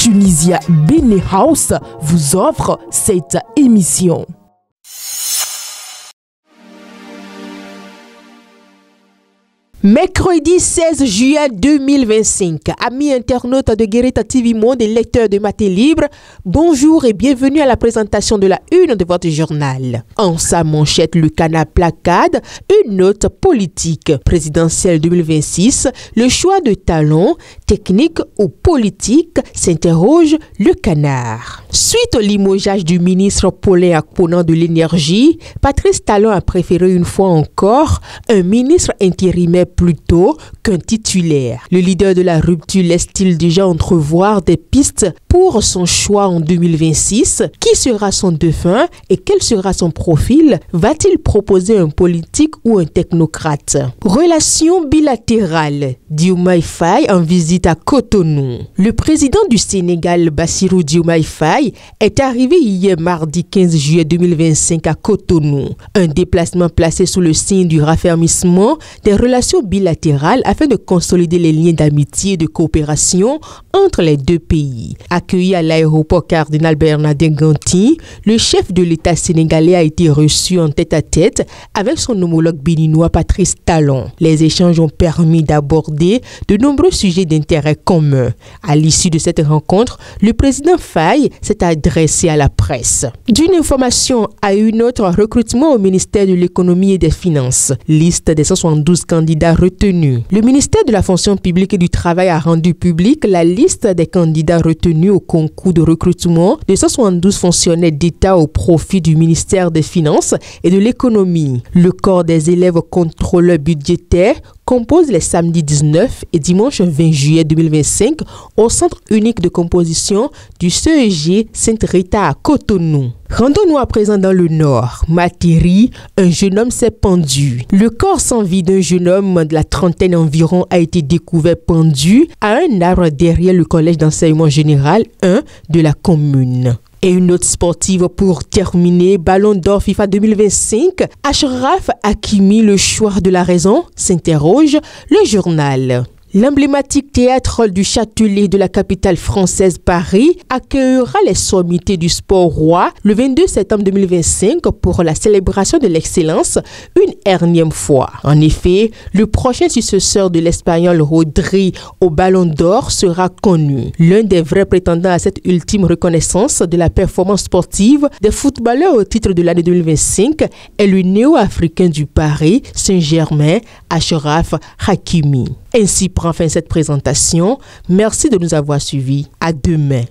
Tunisia Bene House vous offre cette émission. Mercredi 16 juillet 2025, amis internautes de Guérita TV Monde et lecteurs de Matin Libre, bonjour et bienvenue à la présentation de la une de votre journal. En sa manchette, le Canard placade une note politique présidentielle 2026, le choix de talent, technique ou politique, s'interroge le Canard. Suite au limogeage du ministre Paulin Akponan de l'énergie, Patrice Talon a préféré une fois encore un ministre intérimaire plutôt qu'un titulaire. Le leader de la rupture laisse-t-il déjà entrevoir des pistes pour son choix en 2026? Qui sera son dauphin et quel sera son profil? Va-t-il proposer un politique ou un technocrate? Relation bilatérale. Diomaye Faye en visite à Cotonou. Le président du Sénégal, Bassirou Diomaye Faye, est arrivé hier mardi 15 juillet 2025 à Cotonou. Un déplacement placé sous le signe du raffermissement des relations bilatérales afin de consolider les liens d'amitié et de coopération entre les deux pays. Accueilli à l'aéroport Cardinal Bernardin Ganti, le chef de l'État sénégalais a été reçu en tête-à-tête avec son homologue béninois Patrice Talon. Les échanges ont permis d'aborder de nombreux sujets d'intérêt commun. À l'issue de cette rencontre, le président Faye s'est adressé à la presse. D'une information à une autre, recrutement au ministère de l'économie et des finances. Liste des 172 candidats retenus. Le ministère de la fonction publique et du travail a rendu public la liste des candidats retenus au concours de recrutement de 172 fonctionnaires d'État au profit du ministère des Finances et de l'économie. Le corps des élèves contrôleurs budgétaires compose les samedis 19 et dimanche 20 juillet 2025 au centre unique de composition du CEG Sainte-Rita à Cotonou. Rendons-nous à présent dans le nord. Materi, un jeune homme s'est pendu. Le corps sans vie d'un jeune homme de la trentaine environ a été découvert pendu à un arbre derrière le collège d'enseignement général 1 de la commune. Et une note sportive pour terminer, Ballon d'Or FIFA 2025, Achraf Hakimi, le choix de la raison, s'interroge le journal. L'emblématique théâtre du Châtelet de la capitale française Paris accueillera les sommités du sport roi le 22 septembre 2025 pour la célébration de l'excellence une énième fois. En effet, le prochain successeur de l'Espagnol Rodri au Ballon d'Or sera connu. L'un des vrais prétendants à cette ultime reconnaissance de la performance sportive des footballeurs au titre de l'année 2025 est le néo-africain du Paris Saint-Germain, Achraf Hakimi. Ainsi prend fin cette présentation. Merci de nous avoir suivis. À demain.